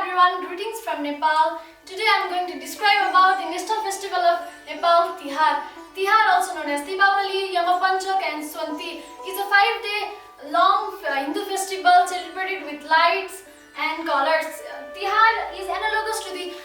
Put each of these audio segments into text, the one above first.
everyone, greetings from Nepal. Today I am going to describe about the national festival of Nepal, Tihar. Tihar, also known as Deepavali, Yamapanchak and Swanti, is a 5-day long Hindu festival celebrated with lights and colors. Tihar is analogous to the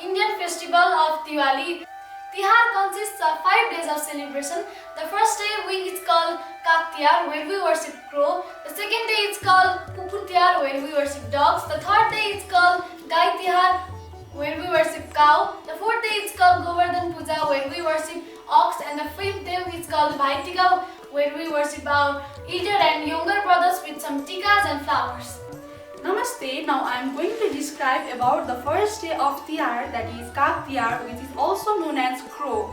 Indian festival of Diwali. Tihar consists of 5 days of celebration. The first day is called Kak Tihar, where we worship crow. The second day is called Kukur Tihar, where we worship dogs. The third day is called Gai Tihar, where we worship cow. The fourth day is called Govardhan Puja, where we worship ox. And the fifth day is called Bhai Tika, where we worship our elder and younger brothers with some tikas and flowers. Namaste. Now I am going to describe about the first day of Tihar, that is Kak Tihar, which is also known as crow.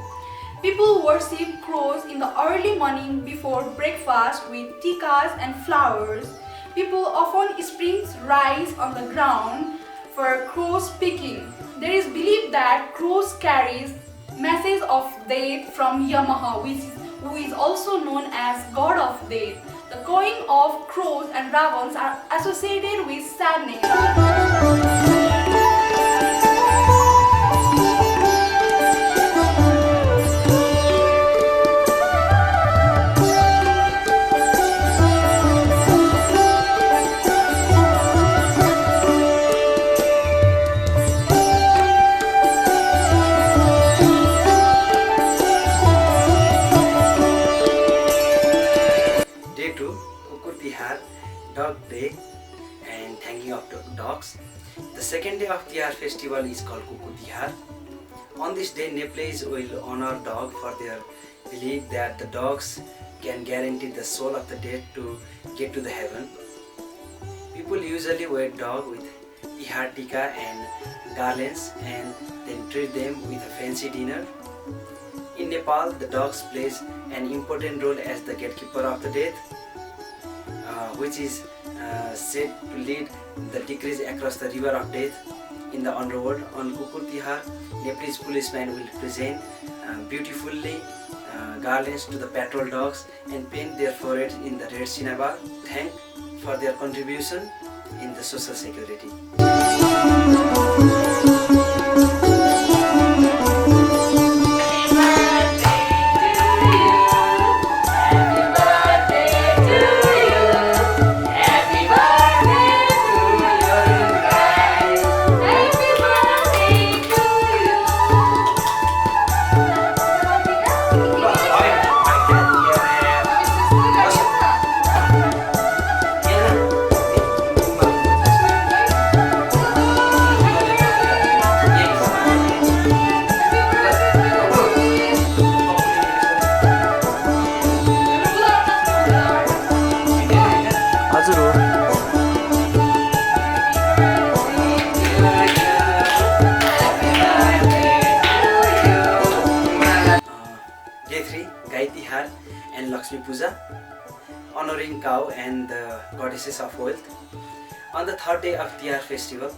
People worship crows in the early morning before breakfast with tikas and flowers. People often sprinkle rice on the ground for crows picking. There is belief that crows carries message of death from Yamaha, who is also known as god of death. The crowing of crows and ravens are associated with sadness. Day 2, Kukur Tihar, Dog Day and thanking of dogs. The second day of Tihar festival is called Kukur Tihar. On this day, Nepalese will honor dog for their belief that the dogs can guarantee the soul of the dead to get to the heaven. People usually wear dog with Tihar Tika and garlands and then treat them with a fancy dinner. In Nepal, the dogs plays an important role as the gatekeeper of the death, which is said to lead the decrease across the river of death in the underworld. On Kukur Tihar, Nepalese policemen will present beautifully garlands to the patrol dogs and paint their foreheads in the red cinnabar, thank for their contribution in the social security. Day 3, Gai Tihar and Lakshmi Puja, honoring cow and the goddesses of wealth. On the third day of Tihar festival,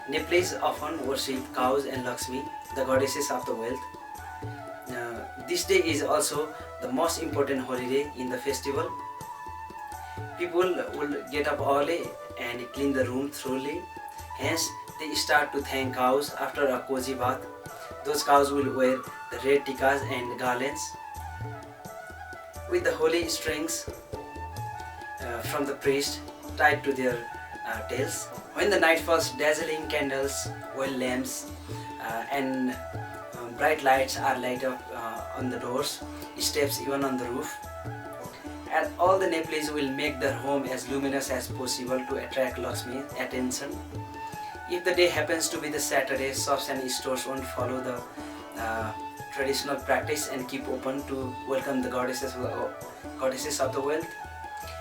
Nepalese often worship cows and Lakshmi, the goddesses of the wealth. This day is also the most important holiday in the festival. People will get up early and clean the room thoroughly. Hence, they start to thank cows after a cozy bath. Those cows will wear the red tikas and garlands with the holy strings from the priest tied to their tails. When the night falls, dazzling candles, oil lamps and bright lights are light up on the doors, steps, even on the roof. And all the Nepalese will make their home as luminous as possible to attract Lakshmi's attention. If the day happens to be the Saturday, shops and stores won't follow the traditional practice and keep open to welcome the goddesses of the wealth.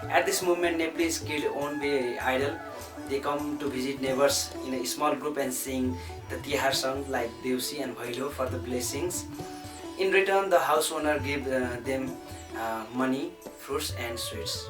At this moment, Nepalese kids won't be idle. They come to visit neighbors in a small group and sing the Tihar song like Deusi and Bhailo for the blessings. In return, the house owner gives them money, fruits and sweets.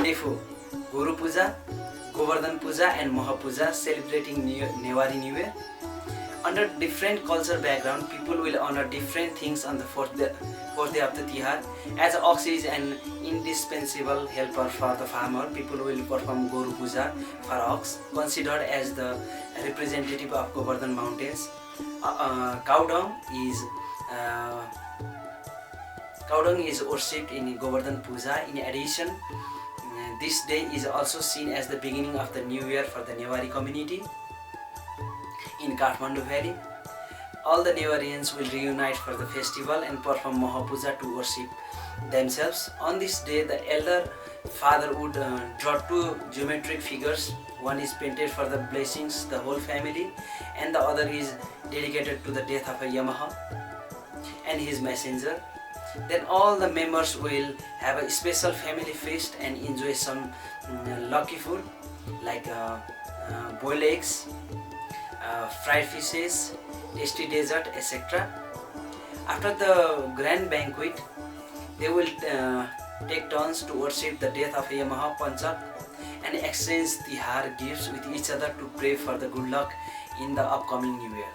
Manefo, Guru Puja, Govardhan Puja and Maha Puja, celebrating Newari New Year. Under different culture background, people will honor different things on the fourth day of the Tihar. As ox is an indispensable helper for the farmer, people will perform Guru Puja for ox, considered as the representative of Govardhan mountains. Cow dung is worshipped in Govardhan Puja. In addition, this day is also seen as the beginning of the new year for the Newari community in Kathmandu Valley. All the Newarians will reunite for the festival and perform Mahapuja to worship themselves. On this day, the elder father would draw two geometric figures. One is painted for the blessings the whole family, and the other is dedicated to the death of a Yamaha and his messenger. Then all the members will have a special family feast and enjoy some lucky food like boiled eggs, fried fishes, tasty dessert, etc. After the grand banquet, they will take turns to worship the death of Yamaha Panchak and exchange Tihar gifts with each other to pray for the good luck in the upcoming new year.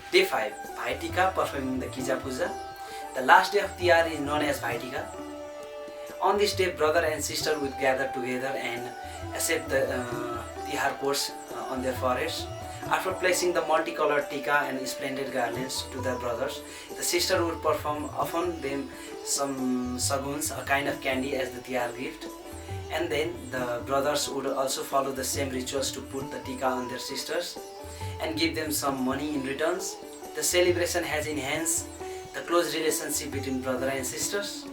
Day 5, Bhai Tika, performing the Kija Puja. The last day of Tihar is known as Bhai Tika. On this day, brother and sister will gather together and accept the Tihar course on their foreheads. After placing the multicolored tika and splendid garlands to their brothers, the sister would perform often them some saguns, a kind of candy, as the Tihar gift. And then the brothers would also follow the same rituals to put the tika on their sisters and give them some money in returns. The celebration has enhanced the close relationship between brother and sisters.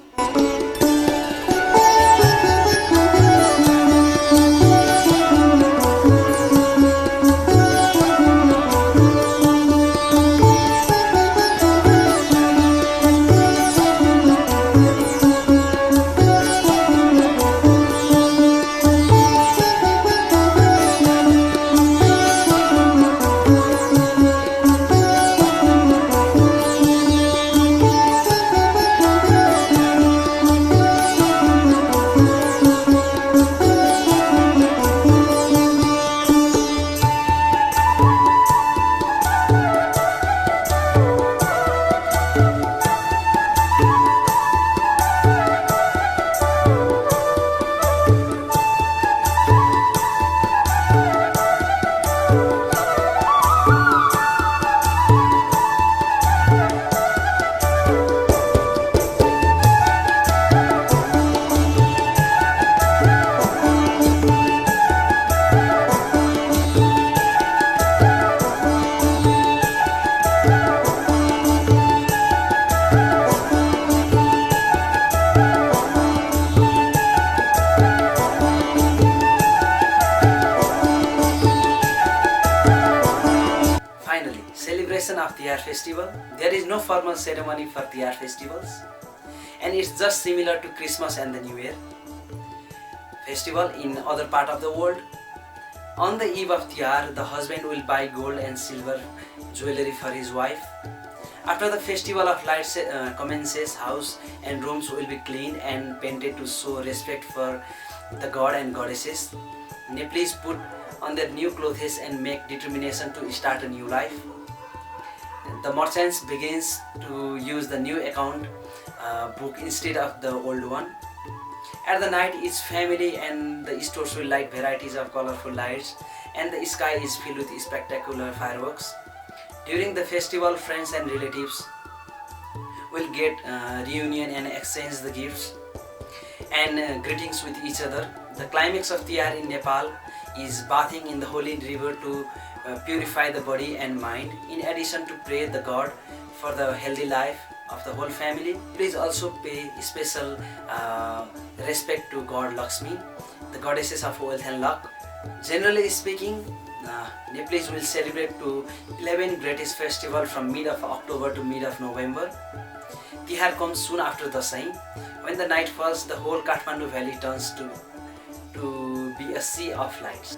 festival. There is no formal ceremony for Tihar festivals, and it's just similar to Christmas and the New Year festival in other part of the world. On the eve of Tihar, the husband will buy gold and silver jewelry for his wife. After the festival of lights commences, house and rooms will be cleaned and painted to show respect for the god and goddesses. Nepalese put on their new clothes and make determination to start a new life. The merchants begins to use the new account book instead of the old one. At the night, each family and the stores will light varieties of colorful lights, and the sky is filled with spectacular fireworks. During the festival, friends and relatives will get reunion and exchange the gifts and greetings with each other. The climax of Tihar in Nepal is bathing in the holy river to purify the body and mind, in addition to pray the god for the healthy life of the whole family. Please also pay special respect to God Lakshmi, the goddesses of wealth and luck. Generally speaking, Nepalese will celebrate to 11 greatest festival from mid of October to mid of November. Tihar comes soon after Dasai. When the night falls, the whole Kathmandu valley turns to be a sea of lights.